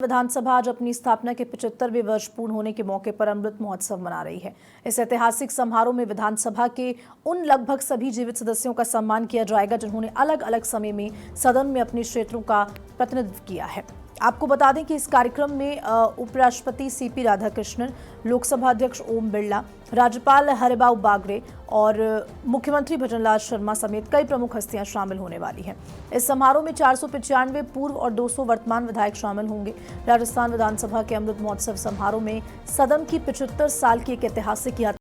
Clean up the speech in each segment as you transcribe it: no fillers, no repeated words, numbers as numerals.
विधानसभा आज अपनी स्थापना के 75वें वर्ष पूर्ण होने के मौके पर अमृत महोत्सव मना रही है। इस ऐतिहासिक समारोह में विधानसभा के उन लगभग सभी जीवित सदस्यों का सम्मान किया जाएगा जिन्होंने अलग अलग समय में सदन में अपने क्षेत्रों का प्रतिनिधित्व किया है। आपको बता दें कि इस कार्यक्रम में उपराष्ट्रपति सीपी राधाकृष्णन, लोकसभा अध्यक्ष ओम बिरला, राज्यपाल हरिभाऊ बागरे और मुख्यमंत्री भजनलाल शर्मा समेत कई प्रमुख हस्तियां शामिल होने वाली हैं। इस समारोह में 495 पूर्व और 200 वर्तमान विधायक शामिल होंगे। राजस्थान विधानसभा के अमृत महोत्सव समारोह में सदन की 75 साल की एक ऐतिहासिक यात्रा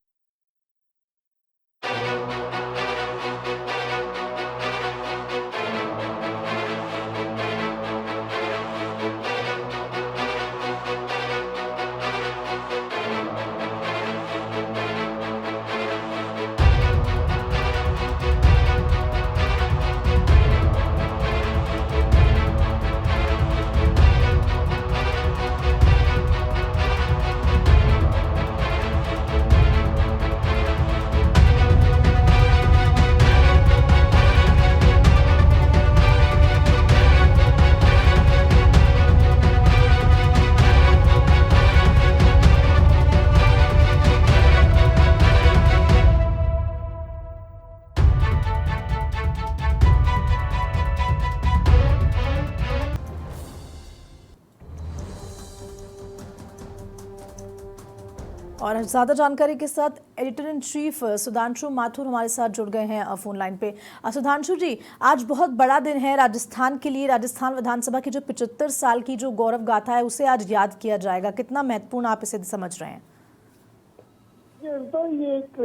और ज्यादा जानकारी के साथ editor in chief Sudhanshu Mathur हमारे साथ जुड़ गए हैं फोन लाइन पे। सुधांशु जी, आज बहुत बड़ा दिन है राजस्थान के लिए। राजस्थान विधानसभा की जो 75 साल की जो गौरव गाथा है उसे आज याद किया जाएगा। कितना महत्वपूर्ण आप इसे समझ रहे हैं? ये एक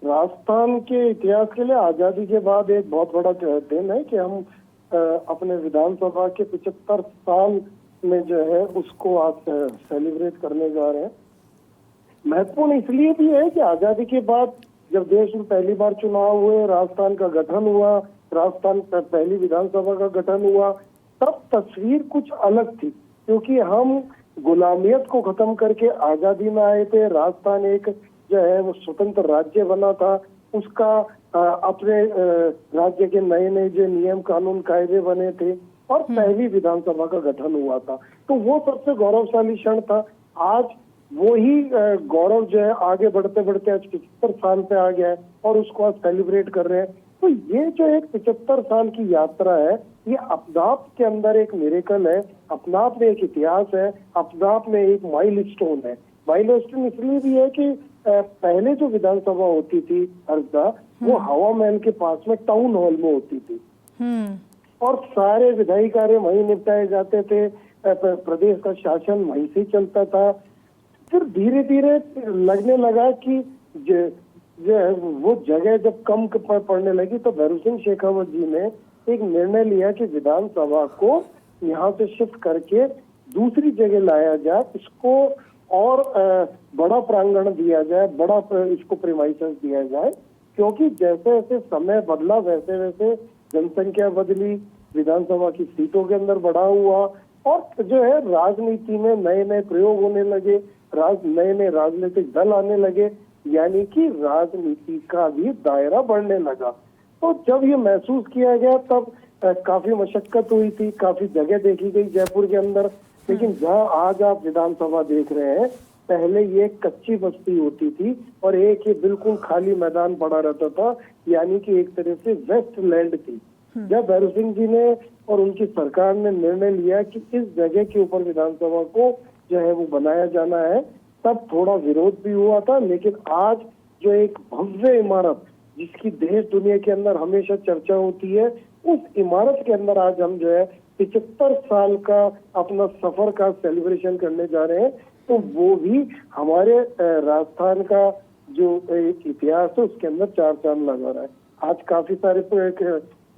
राजस्थान के इतिहास के लिए आजादी के बाद एक बहुत बड़ा दिन है कि हम अपने विधानसभा के 75 साल में जो है उसको आज सेलिब्रेट करने जा रहे हैं। महत्वपूर्ण इसलिए भी है कि आजादी के बाद जब देश में पहली बार चुनाव हुए, राजस्थान का गठन हुआ, राजस्थान पहली विधानसभा का गठन हुआ, तब तस्वीर कुछ अलग थी क्योंकि हम गुलामियत को खत्म करके आजादी में आए थे। राजस्थान एक जो है वो स्वतंत्र राज्य बना था, उसका अपने राज्य के नए नए जो नियम कानून कायदे बने थे और पहली विधानसभा का गठन हुआ था। तो वो सबसे गौरवशाली क्षण था। आज वो ही गौरव जो है आगे बढ़ते बढ़ते आज 75 साल पे आ गया है और उसको आज सेलिब्रेट कर रहे हैं। तो ये जो एक 75 साल की यात्रा है, ये अपने आप के अंदर एक मिरेकल है, अपने आप में एक इतिहास है, अपने आप में एक माइलस्टोन है। माइलस्टोन इसलिए भी है कि पहले जो विधानसभा होती थी हर्षदा, वो हवा महल के पास में टाउन हॉल में होती थी और सारे विधायी कार्य वहीं निपटाए जाते थे। प्रदेश का शासन वहीं से चलता था। फिर धीरे धीरे लगने लगा कि जो वो जगह जब कम पड़ने लगी तो भैरू सिंह शेखावत जी ने एक निर्णय लिया कि विधानसभा को यहाँ से शिफ्ट करके दूसरी जगह लाया जाए, इसको और बड़ा प्रांगण दिया जाए, बड़ा इसको प्रीमाइसेस दिया जाए। क्योंकि जैसे जैसे समय बदला वैसे वैसे जनसंख्या बदली, विधानसभा की सीटों के अंदर बढ़ा हुआ और जो है राजनीति में नए नए प्रयोग होने लगे, नए नए राजनीतिक दल आने लगे, यानी कि राजनीति का भी दायरा बढ़ने लगा। तो जब ये महसूस किया गया तब काफी मशक्कत हुई थी, काफी जगह देखी गई जयपुर के अंदर। लेकिन जहाँ आज आप विधानसभा देख रहे हैं, पहले ये कच्ची बस्ती होती थी और एक ये बिल्कुल खाली मैदान पड़ा रहता था, यानी कि एक तरह से वेस्ट लैंड थी। जब भैरू सिंह जी ने और उनकी सरकार ने निर्णय लिया कि इस जगह के ऊपर विधानसभा को जो है वो बनाया जाना है, तब थोड़ा विरोध भी हुआ था। लेकिन आज जो एक भव्य इमारत जिसकी देश दुनिया के अंदर हमेशा चर्चा होती है, उस इमारत के अंदर आज हम जो है 75 साल का अपना सफर का सेलिब्रेशन करने जा रहे हैं। तो वो भी हमारे राजस्थान का जो एक इतिहास है उसके अंदर चार चांद लगा रहा है। आज काफी सारे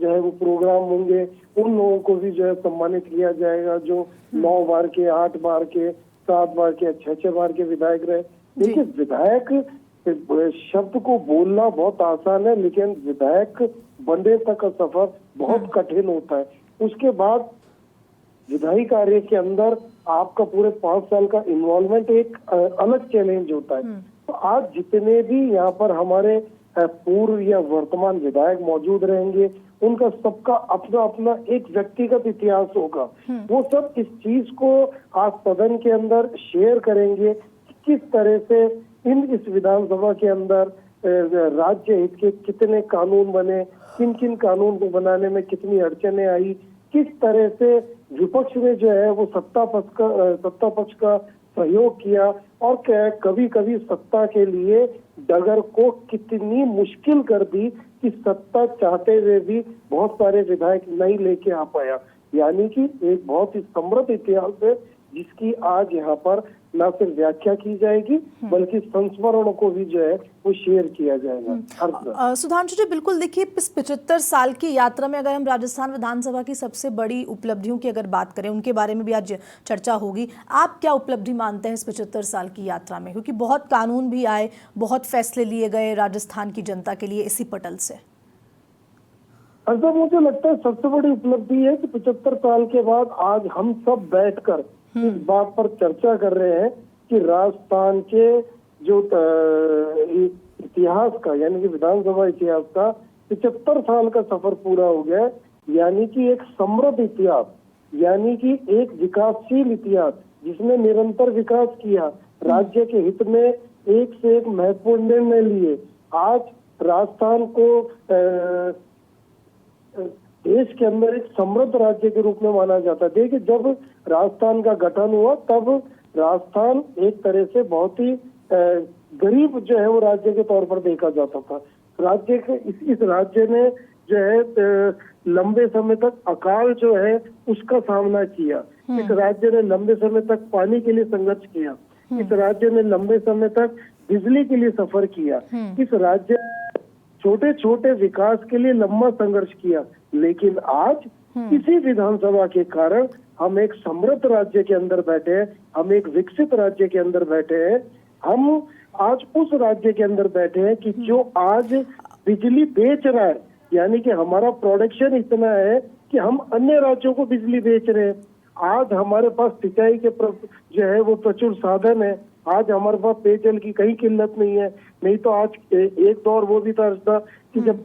जो है वो प्रोग्राम होंगे, उन लोगों को भी जो है सम्मानित किया जाएगा जो 9 बार के, 8 बार के, 7 बार के, 6 बार के विधायक रहे। देखिए, विधायक शब्द को बोलना बहुत आसान है, लेकिन विधायक बनने तक का सफर बहुत कठिन होता है। उसके बाद विधायी कार्य के अंदर आपका पूरे 5 साल का इन्वॉल्वमेंट एक अलग चैलेंज होता है। तो आज जितने भी यहाँ पर हमारे पूर्व या वर्तमान विधायक मौजूद रहेंगे, उनका सबका अपना अपना एक व्यक्तिगत इतिहास होगा। वो सब इस चीज को आज सदन के अंदर शेयर करेंगे कि किस तरह से इस विधानसभा के अंदर राज्य हित के कितने कानून बने, किन किन कानून को बनाने में कितनी अड़चने आई, किस तरह से विपक्ष ने जो है वो सत्ता पक्ष का सहयोग किया और कभी कभी सत्ता के लिए डगर को कितनी मुश्किल कर दी कि सत्ता चाहते हुए भी बहुत सारे विधायक नहीं लेके आ पाया। यानी कि एक बहुत ही समृद्ध इतिहास है जिसकी आज यहाँ पर न सिर्फ व्याख्या की जाएगी बल्कि संस्मरणों को भी जो है वो शेयर किया जाएगा। सुधांशु जी, बिल्कुल देखिए, इस 75 साल की यात्रा में अगर हम राजस्थान विधानसभा की सबसे बड़ी उपलब्धियों की अगर बात करें, उनके बारे में भी आज चर्चा होगी। आप क्या उपलब्धि मानते हैं इस 75 साल की यात्रा में, क्योंकि बहुत कानून भी आए, बहुत फैसले लिए गए राजस्थान की जनता के लिए इसी पटल से? ऐसा मुझे लगता है सबसे बड़ी उपलब्धि है कि 75 साल के बाद आज हम सब बैठकर इस बात पर चर्चा कर रहे हैं कि राजस्थान के जो इतिहास का यानी कि विधानसभा इतिहास का 75 साल का सफर पूरा हो गया। यानी कि एक समृद्ध इतिहास, यानी कि एक विकासशील इतिहास जिसने निरंतर विकास किया, राज्य के हित में एक से एक महत्वपूर्ण निर्णय लिए। आज राजस्थान को देश के अंदर एक समृद्ध राज्य के रूप में माना जाता है। देखिए, जब राजस्थान का गठन हुआ तब राजस्थान एक तरह से बहुत ही गरीब जो है वो राज्य के तौर पर देखा जाता था। राज्य के इस राज्य ने जो है लंबे समय तक अकाल जो है उसका सामना किया। इस राज्य ने लंबे समय तक पानी के लिए संघर्ष किया। इस राज्य ने लंबे समय तक बिजली के लिए सफर किया। इस राज्य छोटे छोटे विकास के लिए लंबा संघर्ष किया। लेकिन आज इसी विधानसभा के कारण हम एक समृद्ध राज्य के अंदर बैठे हैं, हम एक विकसित राज्य के अंदर बैठे हैं। हम आज उस राज्य के अंदर बैठे हैं कि जो आज बिजली बेच रहा है, यानी कि हमारा प्रोडक्शन इतना है कि हम अन्य राज्यों को बिजली बेच रहे हैं। आज हमारे पास सिंचाई के जो है वो प्रचुर साधन है। आज हमारे पास पेयजल की कहीं किल्लत नहीं है। नहीं तो आज एक दौर वो भी था कि जब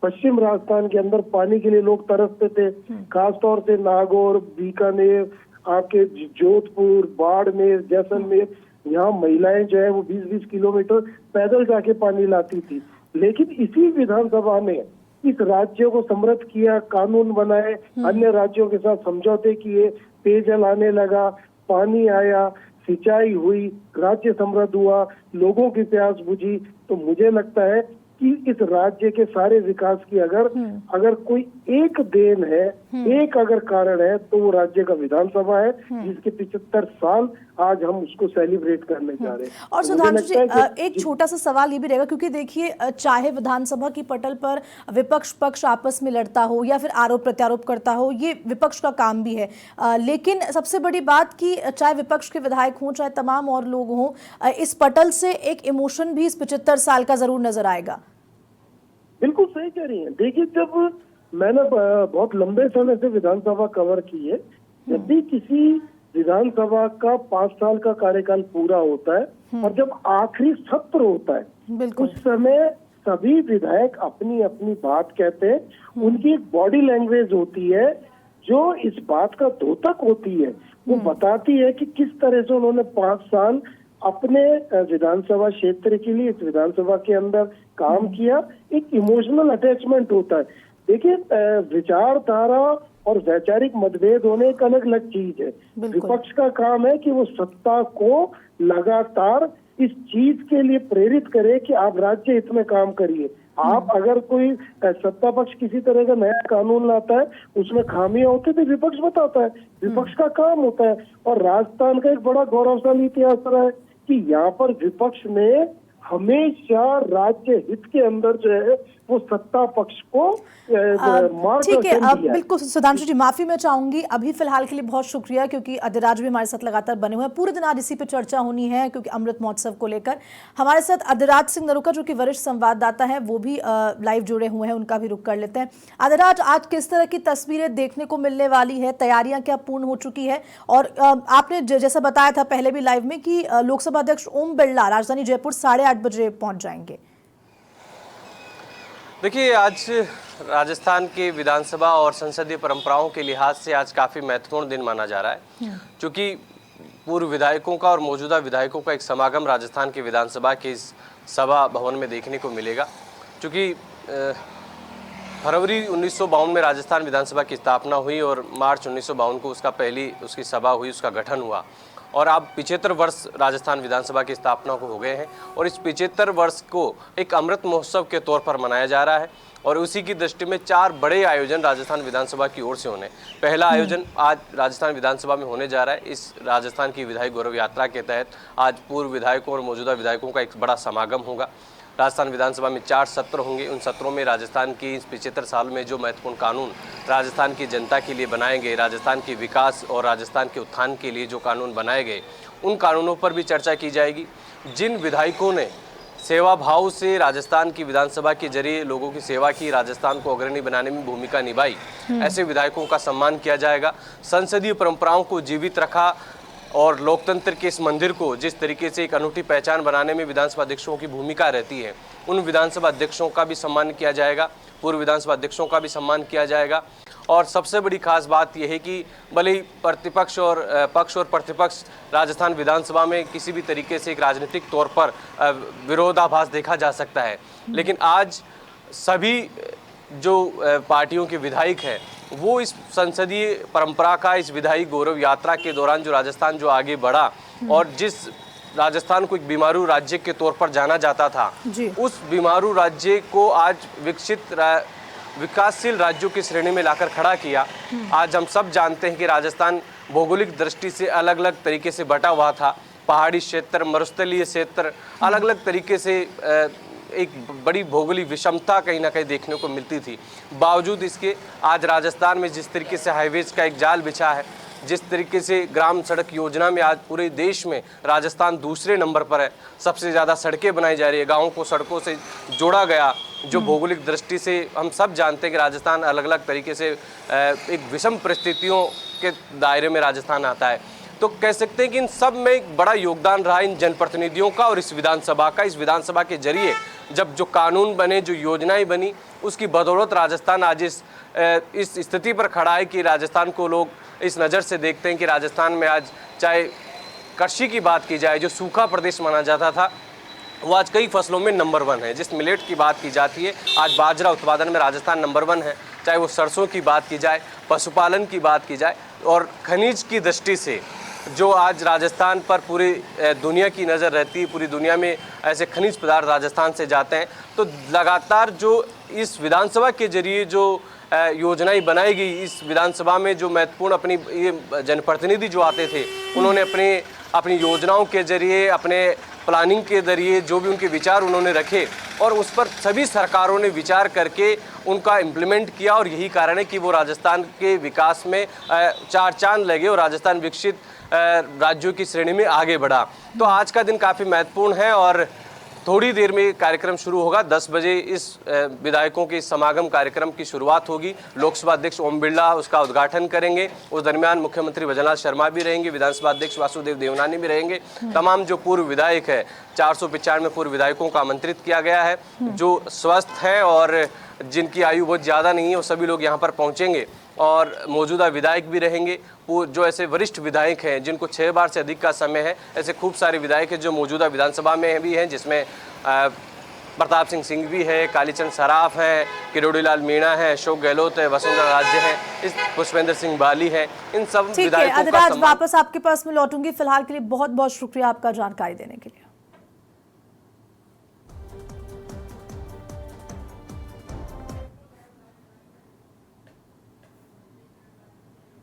पश्चिम राजस्थान के अंदर पानी के लिए लोग तरसते थे, खासतौर से नागौर, बीकानेर, आपके जोधपुर, बाड़मेर, जैसलमेर, यहाँ महिलाएं जो है वो 20-20 किलोमीटर पैदल जाके पानी लाती थी। लेकिन इसी विधानसभा ने इस राज्य को समृद्ध किया, कानून बनाए, अन्य राज्यों के साथ समझौते किए, पेयजल आने लगा, पानी आया, सिंचाई हुई, राज्य समृद्ध हुआ, लोगों की प्यास बुझी। तो मुझे लगता है कि इस राज्य के सारे विकास की अगर कोई एक देन है, एक अगर कारण है तो वो राज्य का विधानसभा है, जिसके 75 साल आज हम उसको सेलिब्रेट करने जा रहे हैं। और सुधांशु जी, एक छोटा सा सवाल ये भी रहेगा, क्योंकि देखिए, चाहे विधानसभा की पटल पर विपक्ष पक्ष आपस में लड़ता हो या फिर आरोप प्रत्यारोप करता हो, ये विपक्ष का काम भी है। लेकिन सबसे बड़ी बात कि चाहे विपक्ष के विधायक हों चाहे तमाम और लोग हों, इस पटल से एक इमोशन भी इस 75 साल का जरूर नजर आएगा। बिल्कुल सही कह रही है। देखिए, जब मैंने बहुत लंबे समय से विधानसभा कवर की है, जब भी किसी विधानसभा का 5 साल का कार्यकाल पूरा होता है और जब आखिरी सत्र होता है, उस समय सभी विधायक अपनी अपनी बात कहते हैं। उनकी एक बॉडी लैंग्वेज होती है जो इस बात का द्योतक होती है। वो बताती है कि किस तरह से उन्होंने 5 साल अपने विधानसभा क्षेत्र के लिए इस विधानसभा के अंदर काम किया। एक इमोशनल अटैचमेंट होता है। देखिए, विचारधारा और वैचारिक मतभेद होने एक अलग अलग चीज है। विपक्ष का काम है कि वो सत्ता को लगातार इस चीज के लिए प्रेरित करे कि आप राज्य हित में काम करिए। आप अगर कोई सत्ता पक्ष किसी तरह का नया कानून लाता है, उसमें खामियां होती तो विपक्ष बताता है, विपक्ष का काम होता है। और राजस्थान का एक बड़ा गौरवशाली इतिहास रहा है कि यहाँ पर विपक्ष ने हमेशा राज्य हित के अंदर जो है वो सत्ता पक्ष को ठीक है। अब बिल्कुल सुधांशु जी, माफी मैं चाहूंगी, अभी फिलहाल के लिए बहुत शुक्रिया, क्योंकि अधिराज भी हमारे साथ लगातार बने हुए हैं। पूरे दिन आज इसी पे चर्चा होनी है, क्योंकि अमृत महोत्सव को लेकर हमारे साथ अधिराज सिंह नरूका, जो कि वरिष्ठ संवाददाता हैं, वो भी लाइव जुड़े हुए हैं। उनका भी रुख कर लेते हैं। अधिराज, आज किस तरह की तस्वीरें देखने को मिलने वाली है? तैयारियां क्या पूर्ण हो चुकी है? और आपने जैसा बताया था पहले भी लाइव में कि लोकसभा अध्यक्ष ओम बिरला राजधानी जयपुर 8:30 बजे पहुंच जाएंगे। देखिए, आज राजस्थान की विधानसभा और संसदीय परंपराओं के लिहाज से आज काफ़ी महत्वपूर्ण दिन माना जा रहा है, क्योंकि पूर्व विधायकों का और मौजूदा विधायकों का एक समागम राजस्थान की विधानसभा के इस सभा भवन में देखने को मिलेगा। क्योंकि फरवरी 1952 में राजस्थान विधानसभा की स्थापना हुई और मार्च 1952 को उसकी सभा हुई, उसका गठन हुआ और अब 75 वर्ष राजस्थान विधानसभा की स्थापना को हो गए हैं और इस 75 वर्ष को एक अमृत महोत्सव के तौर पर मनाया जा रहा है और उसी की दृष्टि में 4 बड़े आयोजन राजस्थान विधानसभा की ओर से होने। पहला आयोजन आज राजस्थान विधानसभा में होने जा रहा है। इस राजस्थान की विधायक गौरव यात्रा के तहत आज पूर्व विधायकों और मौजूदा विधायकों का एक बड़ा समागम होगा। राजस्थान विधानसभा में 4 सत्र होंगे। उन सत्रों में राजस्थान की इस 75 साल में जो महत्वपूर्ण कानून राजस्थान की जनता के लिए बनाए गए, राजस्थान के विकास और राजस्थान के उत्थान के लिए जो कानून बनाए गए, उन कानूनों पर भी चर्चा की जाएगी। जिन विधायकों ने सेवा भाव से राजस्थान की विधानसभा के जरिए लोगों की सेवा की, राजस्थान को अग्रणी बनाने में भूमिका निभाई, ऐसे विधायकों का सम्मान किया जाएगा। संसदीय परंपराओं को जीवित रखा और लोकतंत्र के इस मंदिर को जिस तरीके से एक अनूठी पहचान बनाने में विधानसभा अध्यक्षों की भूमिका रहती है, उन विधानसभा अध्यक्षों का भी सम्मान किया जाएगा, पूर्व विधानसभा अध्यक्षों का भी सम्मान किया जाएगा। और सबसे बड़ी खास बात यह है कि भले ही पक्ष और प्रतिपक्ष राजस्थान विधानसभा में किसी भी तरीके से एक राजनीतिक तौर पर विरोधाभास देखा जा सकता है, लेकिन आज सभी जो पार्टियों के विधायक हैं वो इस संसदीय परंपरा का, इस विधायी गौरव यात्रा के दौरान जो राजस्थान जो आगे बढ़ा और जिस राजस्थान को एक बीमारू राज्य के तौर पर जाना जाता था, उस बीमारू राज्य को आज विकासशील राज्यों की श्रेणी में लाकर खड़ा किया। आज हम सब जानते हैं कि राजस्थान भौगोलिक दृष्टि से अलग अलग तरीके से बटा हुआ था। पहाड़ी क्षेत्र, मरुस्थलीय क्षेत्र, अलग अलग तरीके से एक बड़ी भौगोलिक विषमता कहीं ना कहीं देखने को मिलती थी। बावजूद इसके आज राजस्थान में जिस तरीके से हाईवेज का एक जाल बिछा है, जिस तरीके से ग्राम सड़क योजना में आज पूरे देश में राजस्थान दूसरे नंबर पर है, सबसे ज़्यादा सड़कें बनाई जा रही है, गाँवों को सड़कों से जोड़ा गया। जो भौगोलिक दृष्टि से हम सब जानते हैं कि राजस्थान अलग अलग तरीके से एक विषम परिस्थितियों के दायरे में राजस्थान आता है, तो कह सकते हैं कि इन सब में एक बड़ा योगदान रहा इन जनप्रतिनिधियों का और इस विधानसभा का। इस विधानसभा के जरिए जब जो कानून बने, जो योजनाएं बनी, उसकी बदौलत राजस्थान आज इस स्थिति पर खड़ा है कि राजस्थान को लोग इस नज़र से देखते हैं कि राजस्थान में आज चाहे कृषि की बात की जाए, जो सूखा प्रदेश माना जाता था, वो आज कई फसलों में नंबर 1 है। जिस मिलेट की बात की जाती है, आज बाजरा उत्पादन में राजस्थान नंबर 1 है। चाहे वो सरसों की बात की जाए, पशुपालन की बात की जाए और खनिज की दृष्टि से जो आज राजस्थान पर पूरी दुनिया की नज़र रहती है, पूरी दुनिया में ऐसे खनिज पदार्थ राजस्थान से जाते हैं। तो लगातार जो इस विधानसभा के जरिए जो योजनाएं बनाई गई, इस विधानसभा में जो महत्वपूर्ण अपनी ये जनप्रतिनिधि जो आते थे, उन्होंने अपनी योजनाओं के जरिए, अपने प्लानिंग के जरिए जो भी उनके विचार उन्होंने रखे और उस पर सभी सरकारों ने विचार करके उनका इम्प्लीमेंट किया और यही कारण है कि वो राजस्थान के विकास में 4 चांद लगे और राजस्थान विकसित राज्यों की श्रेणी में आगे बढ़ा। तो आज का दिन काफ़ी महत्वपूर्ण है और थोड़ी देर में कार्यक्रम शुरू होगा। 10 बजे इस विधायकों के समागम कार्यक्रम की शुरुआत होगी। लोकसभा अध्यक्ष ओम बिरला उसका उद्घाटन करेंगे। उस दरमियान मुख्यमंत्री भजनलाल शर्मा भी रहेंगे, विधानसभा अध्यक्ष वासुदेव देवनानी भी रहेंगे। तमाम जो पूर्व विधायक है, 495 पूर्व विधायकों को आमंत्रित किया गया है। जो स्वस्थ है और जिनकी आयु बहुत ज़्यादा नहीं है, वो सभी लोग यहाँ पर पहुँचेंगे और मौजूदा विधायक भी रहेंगे। जो ऐसे वरिष्ठ विधायक हैं जिनको 6 बार से अधिक का समय है, ऐसे खूब सारे विधायक हैं जो मौजूदा विधानसभा में भी हैं, जिसमें प्रताप सिंह भी है, कालीचंद सराफ है, किरोड़ी लाल मीणा है, अशोक गहलोत है, वसुंधरा राजे हैं, इस पुष्पेंद्र सिंह बाली है। इन सब विधायकों का वापस आपके पास में लौटूंगी। फिलहाल के लिए बहुत बहुत शुक्रिया आपका जानकारी देने के लिए।